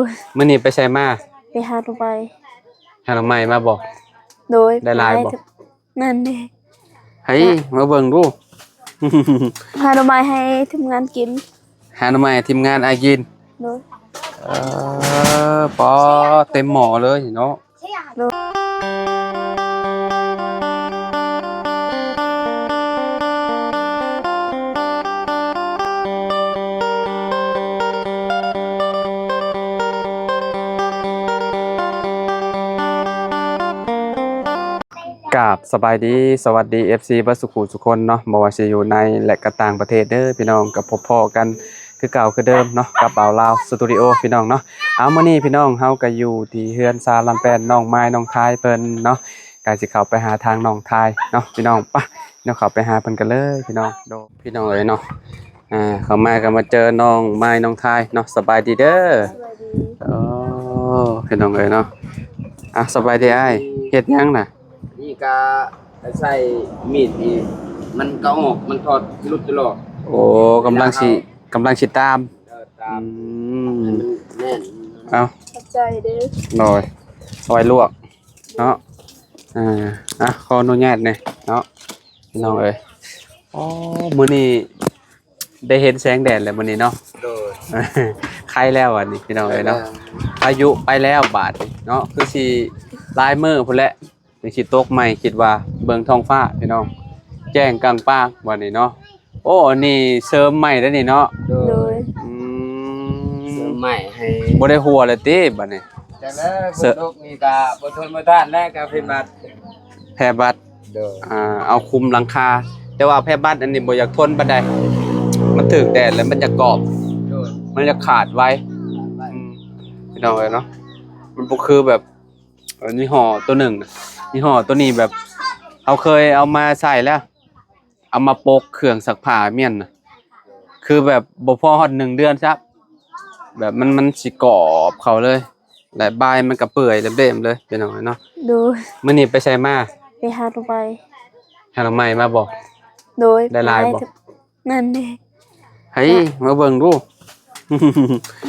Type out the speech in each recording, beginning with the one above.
ยมื้อนี้ไปใส่มาไปหาดูไปหาหน่อไม้มาบ่โดยได้หลายบ่นั่นเด้เฮ้ยมาเบิ่งดู หาดูไปให้ทำงานกินหาหน่อไม้ทีมงานอายกินโดยปอเต็มหม้อเลยเนาะโดยกราบสบายดีสวัสดี FC บัสสุขุทุกคนเนาะบ่ว่าสิอยู่ในและก็ต่างประเทศเด้อพี่น้องกับพบพ่อกันคือเก่าคือเดิมเนาะกับบ่าวลาวสตูดิโอพี่น้องเนาะเอามื้อนี้พี่น้องเฮาก็อยู่ที่เฮือนซาลำแปนน้องไม้น้องทายเพิ่นเนาะก็สิเข้าไปหาทางน้องทายเนาะพี่น้องปะเดี๋ยวเข้าไปหาเพิ่นกันเลยพี่น้องโดพี่น้องเอ้ยเนาะเข้ามาก็มาเจอน้องไม้น้องทายเนาะสบายดีเด้อโอ้พี่น้องเอ้ยเนาะสบายดีอ้ายเฮ็ดหยังน่ะนี่ก็ใส่มีดนี่มันก็ออกมันถอดลุดตลอดโอ้กำลังสิตามตามแน่นเอาขอบใจเด้อหน่อยเอาไว้ลวกเนาะขออนุญาตหน่อยเนาะพี่น้องเอ้ยอ๋อมื้อนี้ได้เห็นแสงแดดแล้วมื้อนี้เนาะโดยใครแล้วอันนี้พี่น้องเอ้ยเนาะอายุไปแล้วบาดนี้เนาะคือสิลายมื้อพุ่นแหละจังสิตกใหม่คิดว่าเบิ่งท้องฟ้าพี่น้องแจ้งกลางปางวันนี้เนาะโอ้นี่เสริมใหม่แล้วนี่เนาะโดยเสริมใหม่ให้บ่ได้หัวเลยติบัดนี้จังแล้วฝนตกนี่ก็บ่ทนบ่ต้านแล้วก็เป็นบัดแพร่บัดเอาคุมหลังคาแต่ว่าแพร่บัดอันนี้บ่อยากทนปานใดมันถึกแดดแล้วมันจะกรอบมันจะขาดไว้พี่น้องเอ้ยเนาะมันบ่คือแบบยี่ห้อตัวหนึ่งยี่ห้อตัวนี้แบบเอาเคยเอามาใส่แล้วเอามาปกเครื่องซักผ้าเมี่ยนน่ะคือแบบบ่พอฮอด1 เดือนซับแบบมันสิกรอบเข้าเลยและใบมันก็เปื่อยเต็มเลยพี่น้องเนาะโดยมื้อนี้ไปใส่มาไปหาดูไปหาหน่อไม้มาบ่โดยได้หลายบ่นั่นเด้เฮ้ยมาเบิ่งดู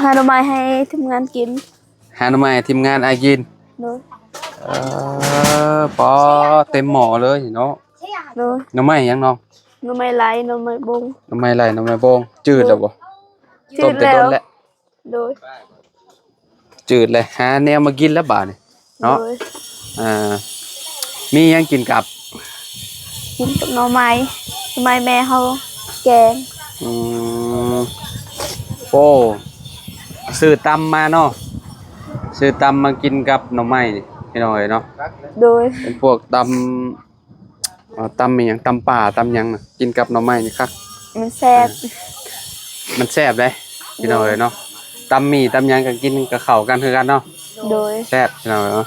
หาดูไปให้ทำงานกินหาหน่อไม้ทีมงานอายกินโดยปอเต็มหม้อเลยเนาะโดยหน่อไม้ยังน้องหน่อไม้ไหลหน่อไม้บงหน่อไม้ไหลหน่อไม้บงจืดแล้วบ่ต้มแต่ต้นแล้วโดยจืดเลยหาแนวมากินแล้วบาดนี่เนาะมียังกินกับหน่อไม้แม่เฮาแกงโอ้ซื้อตำมาเนาะซื้อตำมากินกับหน่อไม้นี่พี่น้องเอ้ยเนาะโดยเป็นพวกตำมีหยังตำป่าตำหยังน่ะกินกับหน่อไม้นี่ครับมันแซ่บเลยพี่น้องเอ้ยเนาะตำมีตำหยังก็กินกับข้าวกันคือกันเนาะโดยแซ่บพี่น้องเนาะ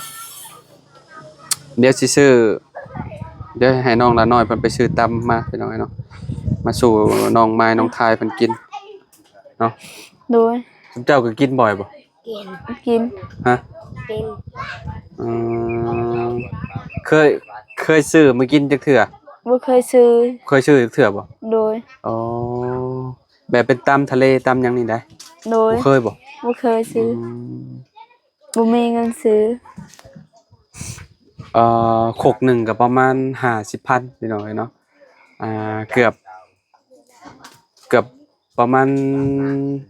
เดี๋ยวสิซื้อเดี๋ยวให้น้องละน้อยเพิ่นไปซื้อตำมาพี่น้องเอ้ยเนาะมาสู่น้องไม้น้องทายเพิ่นกินเนาะโดยเจ้าก็กินบ่อยบ่กินฮะกินเคยซื้อมากินจักเทื่อบ่เคยซื้อจักเทื่อบ่โดยอ๋อแบบเป็นตำทะเลตำหยังนี่ได้โดยเคยบ่เคยซื้อบ่มีเงินซื้อโคกหนึ่งก็ประมาณ50,000พี่น้องเนาะเกือบประมาณ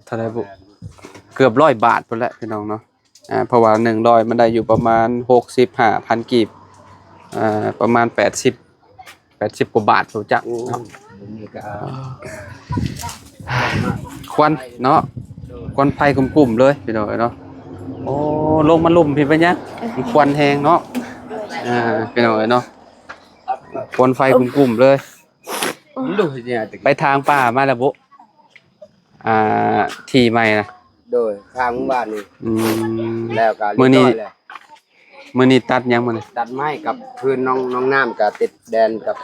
เท่าไหร่บ่เกือบ100 บาทพุ่นแหละพี่น้องเนาะเพราะว่า100มันได้อยู่ประมาณ65,000กีบประมาณ80กว่าบาทรู้จักเนาะควันเนาะควันไฟกลุ่มๆเลยพี่น้องเนาะโอ้ลงมาลุ่มพี่ไปยังควันแห้งเนาะพี่น้องเนาะควันไฟกลุ่มๆเลยไปทางป่ามาแล้วบุที่ใหม่นะโดยทางบ้านนี่แล้วก็มื้อนี้ตัดยังมื้อนี้ตัดไม้กับพื้นน้องน้ำกับติดแดนกับ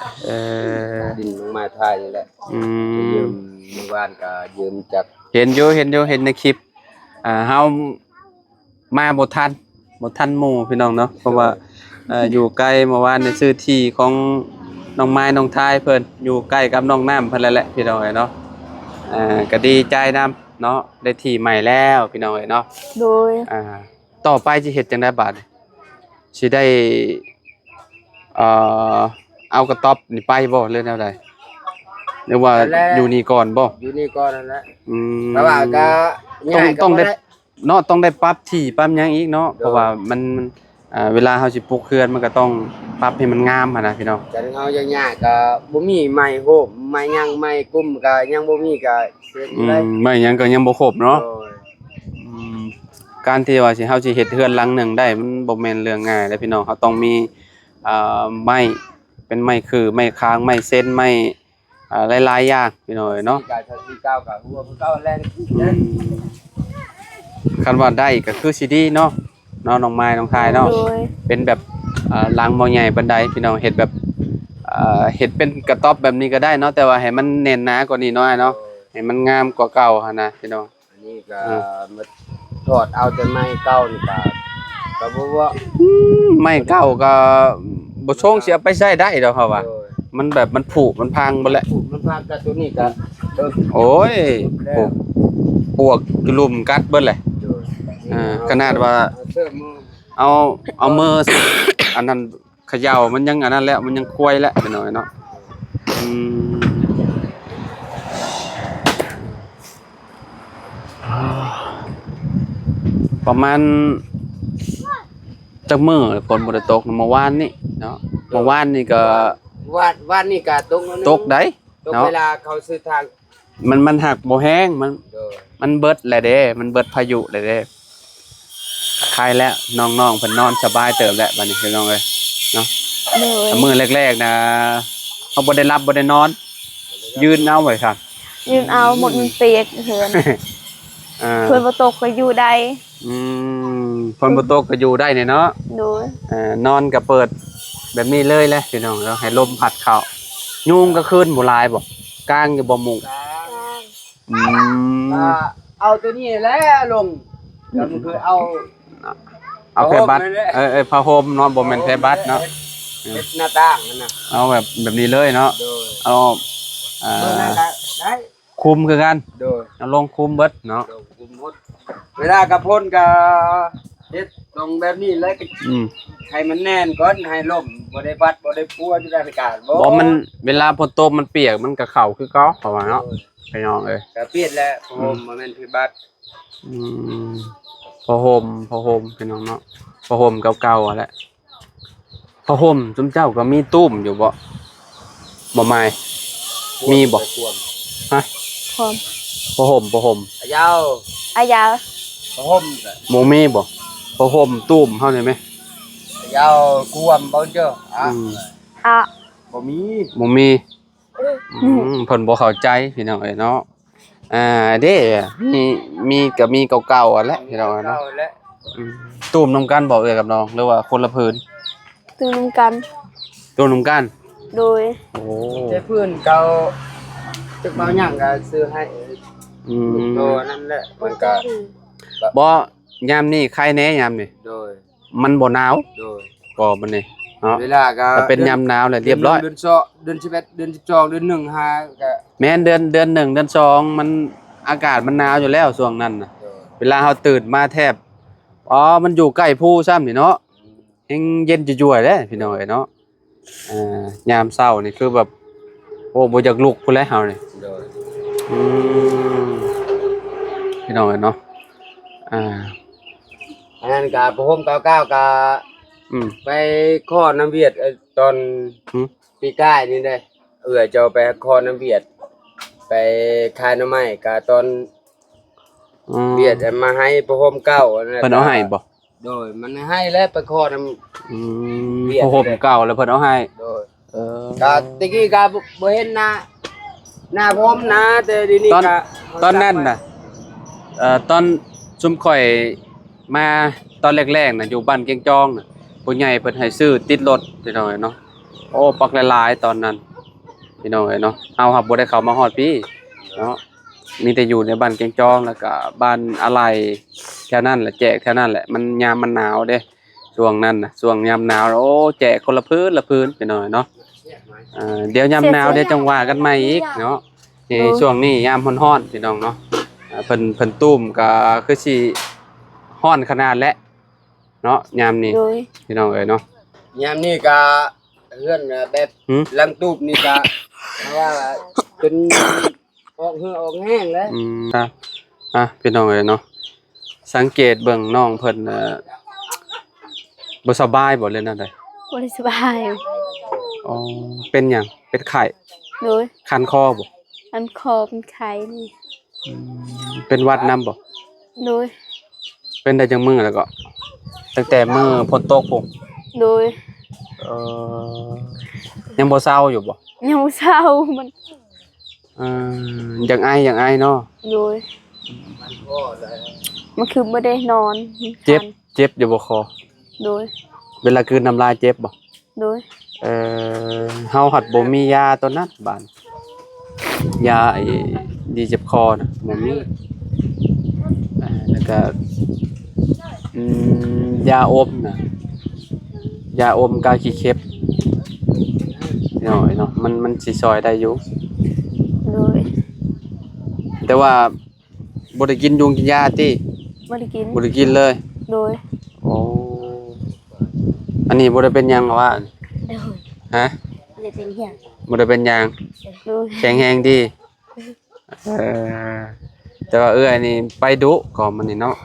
ดินน้องไม้ทายนี่แหละยืมเมื่อวานก็ยืมจากเห็นอยู่ในคลิปเฮามาบ่ทันหมู่พี่น้องเนาะเพราะว่าอยู่ใกล้เมื่อวานในซื้อที่ของน้องไม้น้องทายเพิ่นอยู่ใกล้กับน้องน้ำเพิ่นแหละพี่น้องเนาะก็ดีใจน เนาะได้ที่ใหม่แล้วพี่น้องเอ้ยเนาะ โดย ต่อไปสิเฮ็ดจังได๋บาดนี้สิได้เอ่อเอากระต๊อบนี่ไปบ่หรือแนวใดหรือว่าอยู่นี่ก่อนบ่ อยู่นี่ก่อนนั่นแหละ อืม แต่ว่าก็ง่ายก็ ต้อง บ่ ได้ ได้ เนาะต้องได้ปรับที่ปรับหยังอีกเนาะ เด้อ เพราะว่ามันเวลาเฮาสิปลูกเขื่อนมันก็ต้องปรับให้มันงามหั่นนะพี่น้อง จันเฮายังยากก็บ่มีไม้โฮมไม้หยังไม้กุ้มก็ยังบ่มีก็เฮ็ด อื ได้ มไม่หยังก็ยังบ่ครบเนาะ โดย อืมการที่ว่าสิเฮาสิเฮ็ดเรือนหลังหนึงได้มันบ่แม่นเรื่องง่ายเด้อพี่น้องเขาต้องมีไม้เป็นไม้คือไม้ค้างไม้เส้นไม้หลายๆอย่างพี่น้องเอ้ยเนาะ ที่กาที่เก้าก็หัวเก้าแรง อืมคันว่าได้ก็คือสิดีเนาะน้องไม้น้องทายเนาะ โดย เป็นแบบหลังบ่ใหญ่ปานใดพี่น้องเฮ็ดแบบเฮ็ดเป็นกระต๊อบแบบนี้ก็ได้เนาะแต่ว่าให้มันแน่นหนากว่านี้หน่อยเนาะให้มันงามกว่าเก่าหั่นนะพี่น้อง อันนี้ก็มาถอดเอาแต่ไม้เก้านี่ก็บ่ว่า ไม้เก่าก็บ่ชงสิเอาไปใช้ได้ดอกเขาว่า โดย มันแบบมันผุมันพังหมดแหละ มันพากับตัวนี้ก็เออ โอ้ยปวกลุมกัดเบิดเลย โดย ขนาดว่า เสื้อมือ เอามือ อันนั้นเขย่ามันยังอันนั้นแล้วมันยังควยแล้วไปหน่อยเนาะอืมประมาณจักมื้อฝนบ่ได้ตกเมื่อวานนี่เนาะเมื่อวานนี่ก็ วันนี้ก็ตกแล้ว ตกได้ ตก เนาะ เวลาเขาซื้อทาง มันหักบ่แห้งมัน โดย มันเบิดแหละเด้มันเบิดพายุแหละเด้คลายแล้วน้องๆเพิ่นนอนสบายเติบแล้วบัดนี้พี่น้องเอ้ยเนาะ โดย มื้อแรกๆนะเฮาบ่ได้รับบ่ได้นอน ยืนเอาไว้ครับ ยืนเอาหมดมันเปียกเหิน อ่า เพื่อนบ่ตกก็อยู่ได้ อืมฝนบ่ตกก็อยู่ได้เนี่ยเนาะ โดย นอนก็เปิดแบบนี้เลยแหละพี่น้องแล้วให้ลมพัดเข้ายุงก็คืนบ่หลายบ่กลางอยู่บ่มุงอืม เอาตัวนี้แหละลงแล้วมันคือเอา เอาแค่บัตร เอาห่มนั่นแหละ ผ้าห่มเนาะบ่แม่นแค่บัตรเนาะ เฮ็ดหน้าต่างนั่นน่ะ เอาแบบนี้เลยเนาะ โดย เอาอ่ โดยนั่นา ก็ได้ คุมคือกัน โดย เอาลงคุมเบิดเนาะ โดยกุมหมดเวลากระพ่นก็เฮ็ดตรงแบบนี้เลยก็ อืม ให้มันแน่นก่อนให้ลมบ่ได้บัดบ่ได้ปัวอยู่ได้อากาศ บ่มันเวลาฝนตกมันเปียกมันก็เข้าคือเก่าเพราะว่าเนาะพี่น้องเอ้ย ก็เปลี่ยนแล้วผมบ่แม่นคือบัด อืมผ้าห่มพี่น้องเนาะผ้าห่มเก่าๆอะแหละผ้าห่มจุมเจ้าก็มีตุ้มอยู่บ่ไม่มีบ่ ควม ฮะ ความ ผ้าห่ม อะยาว อายา ห่มก็ หมูมีบ่ผ้าห่มตุ้มเฮาได้ไหม อะยาวควมบ่เจ้าอ่ะ อืม อะ บ่มี หมูมีเพิ่นบ่เข้าใจพี่น้องเอ้ยเนาะเด้มีก็มีเก่าๆอ่ะแหละพี่น้องเนาะ เก่าแล้ว อืมตุ้มนํกันบ่เอ้ยกับน้องหรือว่าคนละพื้น ตื่นกัน ตุ้มนํกัน โดย โอ้ เจ้พื้นเก่าจักบ่หยังก็ซื้อให้ อืม โตนั่นแหละมันก็ บ่ยามนี้ใครแหน่ยามนี้ โดย มันบ่หนาว โดย ก็มันนี่เนาะ เวลาก็ ถ้าเป็นยามหนาวแล้วเรียบร้อย เดือน2เดือน11เดือน12เดือน1 5ก็ แม่นเดือน1เดือน2มันอากาศมันหนาวอยู่แล้วช่วงนั้นน่ะ โดย เวลาเฮาตื่นมาแทบมันอยู่ใกล้ภูซ้ำนี่เนาะแฮงเย็นจะยั่วๆเด้พี่น้องเอ้ยเนาะยามเช้านี่คือแบบโอ้บ่อยากลุกพุ่นแหล้วเฮานี่ โดย อืมพี่น้องเอ้ยเนาะอ่า อันนั้นก็พระห่ม99ก็ อืม ไปข้อน้ำเวียดตอน หือ ปีใกล้นี่ได้เจ้าไปข้อน้ำเวียด ไปขายหน่อไม้ก็ตอน อืม เวียดมาให้พระห่มเก้านั่นแหละ เพิ่นเอาให้บ่ โดยมันให้แล้วไปข้อน้ อืม เวียด ผ้าห่มเก่าแล้วเพิ่นเอาให้ ำโดย เออ ก็ตะกี้ก็บ่เห็นหน้าผมนะแต่เดี๋ยวนี้ก็ ตอนนั้นน่ะตอนซุมข่อยมาตอนแรกๆน่ะอยู่บ้านเกียงจองน่ะผู้ใหญ่เพิ่นให้ซื้อติดรถพี่น้องเอ้ยเนาะโอ้ปักหลายๆตอนนั้นพี่น้องเอ้ยเนาะเฮาครับบ่ได้เข้ามาฮอดพี่เนาะมีแต่อยู่ในบ้านเกียงจองแล้วก็บ้านอะไรแถวนั้นแหละแจกแถวนั้นแหละมันยามมันหนาวเด้ช่วงนั้นน่ะช่วงยามหนาวโอ้แจกคนละพื้นละพื้นพี่น้องเอ้ยเนาะเดี๋ยวยามหนาวเดี๋ยวจังว่ากันใหม่อีกเนาะนี่ช่วงนี้ยามร้อนๆพี่น้องเนาะ เพิ่นตุ้มก็คือสิฮ้อนขนาดและเนาะยามนี้ โดย พี่น้องเอ้ยเนาะ ยามนี้ก็เฮือนแบบ หืม ลังตูบนี่ก็เพราะว่าจนออกเหือออกแห้งแล้ว ครับพี่น้องเอ้ยเนาะสังเกตเบิ่งน้องเพิ่นบ่สบายบ่เลยนั่นใด บ่ได้สบาย อ๋อเป็นหยังเป็นไข้ โดย คันคอบ่ อันคอเป็นไข้นี่ เป็นหวัดนำบ่ โดย เป็นได้จังมื้อแล้วก็ตั้งแต่มื้อฝนตกพุ่น โดย เอ่อยังบ่เซาอยู่บ่ ยังบ่เศร้ามัน อย่างไอเนาะ โดยมันคือบ่ได้นอน เจ็บอยู่บ่คอ โดย เวลากลืนน้ำลายเจ็บบ่ โดย เฮาหัดบ่มียาตัวนั้นบานยาไอ้ดีเจ็บคอน่ะบ่มีแล้วก็ยาอมน่ะยาอมกาขี้เข็บน้อยเนาะมันสิช่วยได้อยู่ โดย แต่ว่าบ่ได้กินยุงกินยาติ บ่ได้กิน บ่ได้กินเลย โดย โอ้อันนี้บ่ได้เป็นหยังหรอวะ โดย ฮะ บ่ได้เป็นหยัง บ่ได้เป็นหยัง โดย แข็งแรงดีแต่ว่าอันนี้ไปดุก่อนมันนี่เนาะ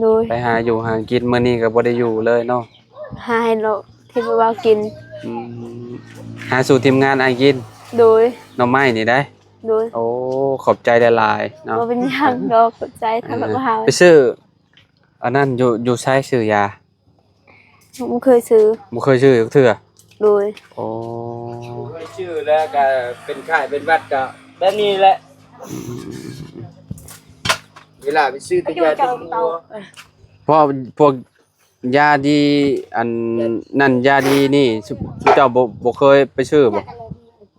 โดย ไปหาอยู่หากินมื้อนี้ก็บ่ได้อยู่เลยเนาะ หาให้เราที่ว่ากิน หาสู่ทีมงานอ้ายกิน โดย หน่อไม้นี่ได้ โดย โอ้ขอบใจหลายๆเนาะ บ่เป็นหยังดอกขอบใจทางบ่หา ไปซื้ออันนั้นอยู่ใช้ซื้อยา ผมเคยซื้อ บ่เคยซื้อจักเทื่อ โดย โอ้ เคยชื่อแล้วก็เป็นไข้เป็นหวัดก็แบบนี้แหละเวลาไปซื้อที่ยาที่ตัว เพราะพวกยาดีอันนั่นยาดีนี่ซุเจ้าบ่เคยไปซื้อบ่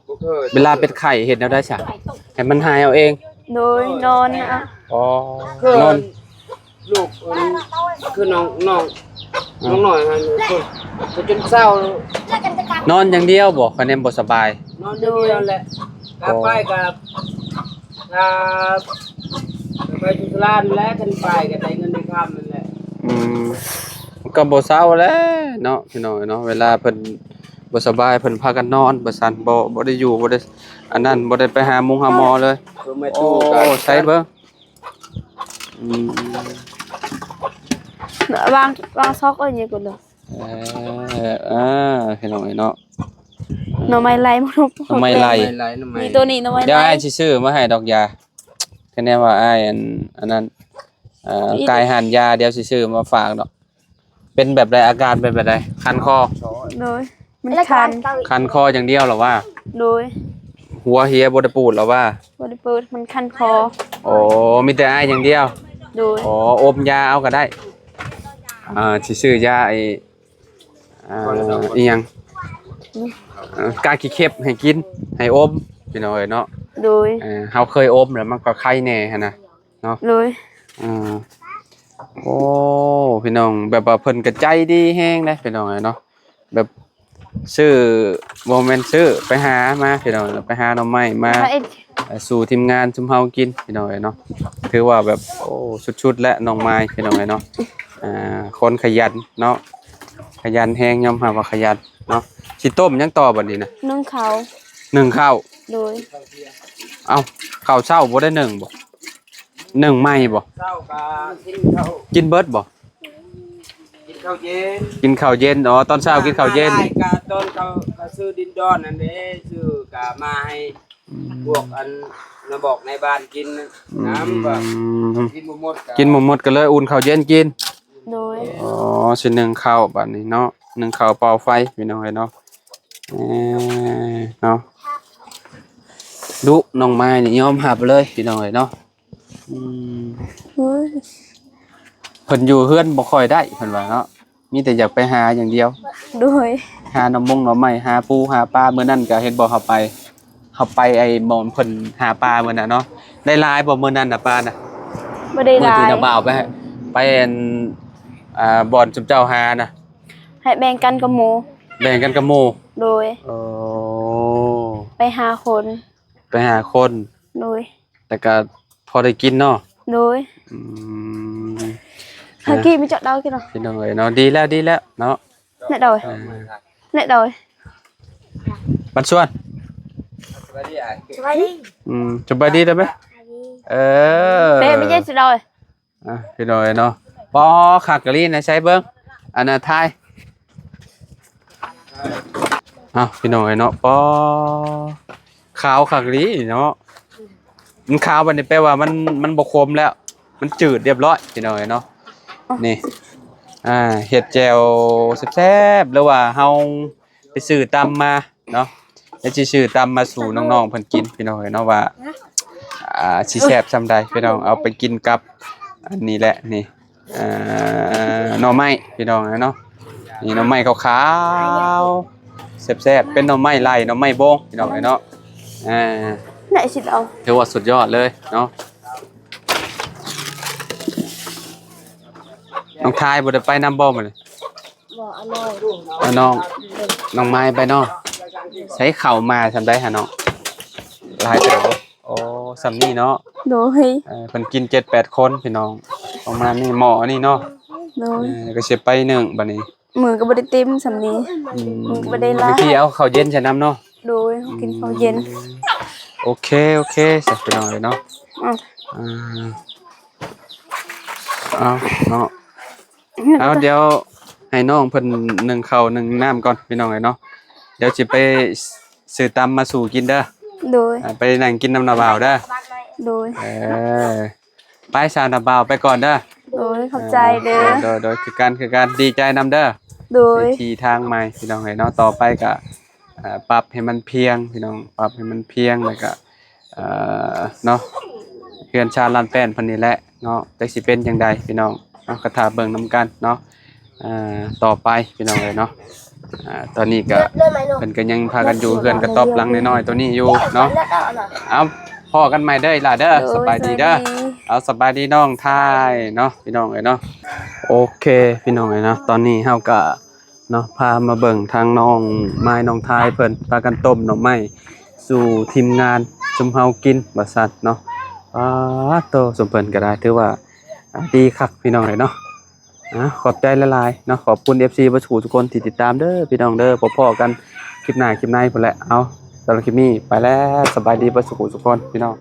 บ่เคย เวลาเป็นไข้เฮ็ดแนวได้ซะให้มันหายเอาเอง โดยนอนนะ อ๋อ คือน อน ลูกคือน้องหน่อยฮะจนเศร้าน อนอย่างเดียวบ่คะแนนบ่สบาย นอนอย่างเดียวแหละกลับไปกับไปจุฬาแล้วกันไปก็ได้เงินได้คำนั่นแหละ มันก็บ่เศร้าแหล้วเนาะพี่น้องเนาะเวลาเพิ่นบ่สบายเพิ่นพากันนอนบ่ซั่นบ่ได้อยู่บ่ได้อันนั้นบ่ได้ไปหาหาหมอเลย คือไม่ โอ้ ตู้กัน ใส่เบิ่ง วางซอกเอาอย่างนี้ก่อนเด้อ พี่น้องเนาะ หน่อไม้ไล่มัน หน่อไม้ไล่ ไหลน้ำไม้ มีตัวนี้หน่อไม้ เดี๋ยว ไล่ อ้ายสิซื้อมาให้ดอกยาคะแนนว่าอ้ายอันนั้นกายหันยาเดี๋ยวสิซื้อมาฝากดอกเป็นแบบใดอาการเป็นแบบใดคันคอ โดยมันคัน คันคออย่างเดียวเหรอว่า โดย หัวเฮียบ่ได้ปูดเหรอว่า บ่ได้เปิดมันคันคอ โอ้มีแต่อ้ายอย่างเดียว โดย อ๋ออมยาเอาก็ได้สิซื้อยาไอ้อีหยังกาขี้เข็บให้กินให้อมพี่น้องเอ้ยเนาะ โดย เฮาเคยอมแล้วมันก็ไข้แน่หั่นน่ะเนาะ โดย โอ้พี่น้องแบบว่าเพิ่นก็ใจดีแฮงเด้พี่น้องเอ้ยเนาะแบบซื้อบ่แม่นซื้อไปหามาพี่น้องไปหาหน่อไม้มา สู่ทีมงานชุมเฮากินพี่น้องเอ้ยเนาะถือว่าแบบโอ้สุดๆและน้องไม้พี่น้องเอ้ยเนาะคนขยันเนาะขยันแฮงยอมรับว่าขยันเนาะสิต้มยังต่อบัดนี้นะ นึ่งเขา นึ่งข้าว โดย เอ้าข้าวเช้าบ่ได้นึ่งบ่นึ่งใหม่บ่ เศร้าก็กินข้าว กินเบิดบ่ กินข้าวเย็น กินข้าวเย็นอ๋อตอนเช้ากินข้าวเย็น ได้ก็ต้นเขาซื้อดินดอนนั่นเด้ซื้อก็มาให้พวกอันมาบอกในบ้านกินน้ำแบบกินบ่หมด กินหมดก็เลยอุ่นข้าวเย็นกิน โดย อ๋อสินึ่งข้าวบัดนี้เนาะนึ่งข้าวเป่าไฟพี่น้องเอ้ยเนาะเนาะดุน้องไม้นี่ยอมรับเลยพี่น้องเอ้ยเนาะ โอ้ย เพิ่นอยู่เฮือนบ่ค่อยได้เพิ่นว่าเนาะมีแต่อยากไปหาอย่างเดียว โดย หาหน่อมงหน่อไม้หาปูหาปลามื้อนั้นก็เห็นบ่เฮาไปไอ้หมอนเพิ่นหาปลามื้อน่ะเนาะได้หลายบ่มื้อนั้นน่ะปลาน่ะ บ่ได้ มื้ ห อ ลา ที่ ย น่ะบ่าวไปอันบ่อนจุมเจ้าหาน่ะ ให้แบ่งกันกับหมู่ แบ่งกันกับหมู่ โดย โอ้ ไปหาคน ไปหาคน โดย แต่ก็พอได้กินเนาะ โดย อืม เมื่อกี้มีจอดเดากี่เนาะ พี่น้องเอ้ยเนาะดีแล้วเนาะ เนี่ยโดยเนี่ยโดย บัดชวน สวัสดีอ่ะ สบายดี สบายดีได้ไหมเป้ไม่ใช่สุดเลย พี่น้องเอ้ยเนาะปอขักกะลีนะใช้เบิ่งอันน่ะทายพี่น้องเอ้ยเนาะปอขาวขักกะลีเนาะมันขาวบัดนี้แปลว่ามันบ่คมแล้ว มันจืดเรียบร้อยพี่น้องเอ้ยเนาะนี่เห็ดแจ่วแซ่บๆหรือว่าเฮาไปซื้อตำมาเนาะแล้วสิซื้อตำมาสู่น้องๆเพิ่นกินพี่น้องเอ้ยเนาะว่าสิแซ่บซำใดพี่น้องเอาไปกินกับอันนี้แหละนี่หน่อไม้พี่น้องเนาะนี่หน่อไม้ขาวๆแซ่บๆเป็นหน่อไม้ไล่หน่อไม้โบงพี่น้องเอ้ยเนาะไหนสิเอาถือว่าสุดยอดเลยเนาะน้องทายบ่ได้ไปนำบ่มื้อนี้บ่อร่อยน้องไม้ไปเนาะใช้เข่ามาทำได้ฮะเนาะหลายเด้อโอ้สำนี้เนาะโดยเพิ่นกิน 7-8 คนพี่น้องประมาณนี้หมอนี่เนาะโดยก็สิไป1บัดนี้มือก็บ่ได้เต็มสำนี้มือก็บ่ได้ลาพี่เอาข้าวเย็นใส่น้ำเนาะโดยกินข้าวเย็นโอเคสักพี่น้องเลยเนาะเนาะเอาเดี๋ยวให้น้องเพิ่นนึ่งข้าวนึ่งน้ำก่อนพี่น้องเลยเนาะเดี๋ยวสิไปซื้อตำมาสู่กินเด้อโดยไปนั่งกินน้ำนาบ่าวเด้อโดยไปสาวนาบ่าวไปก่อนเด้อโดยขอบใจเด้อโดยคือการดีใจนำเด้อโดยทีทางใหม่พี่น้องเลยเนาะต่อไปก็ปรับให้มันเพียงพี่น้องปรับให้มันเพียงแล้วก็เนาะเฮือนชาลานแป้นเพิ่นนี่แหละเนาะจักสิเป็นจังใดพี่น้องเนาะก็ท่าเบิ่งนํกันเนาะต่อไปพี่น้องเลยเนาะตอนนี้ก็เพิ่นก็ยังพากันอยู่เฮือนกระต๊อบหลังน้อยๆตัวนี้อยู่เนาะเอาพอกันใหม่เด้อล่ะเด้อสบายดีเด้อเอาสบายดีน้องทายเนาะพี่น้องเอ้ยเนาะโอเคพี่น้องเอ้ยเนาะตอนนี้เฮาก็เนาะพามาเบิ่งทางน้องไม้น้องทายเพิ่นพากันต้มหน่อไม้สู่ทีมงานชุมเฮากินว่าซั่นเนาะโตสมเพิ่นก็ได้ถือว่าดีคักพี่น้องเอ้ยเนาะขอบใจหลายๆเนาะขอบคุณ FC บ่ชูทุกคนที่ติดตามเด้อพี่น้องเด้อพบกันคลิปหน้าคลิปในพุ่นแหละเอาสำหรับคลิปนี้ไปแล้วสบายดีบ่ชูทุกคนพี่น้อง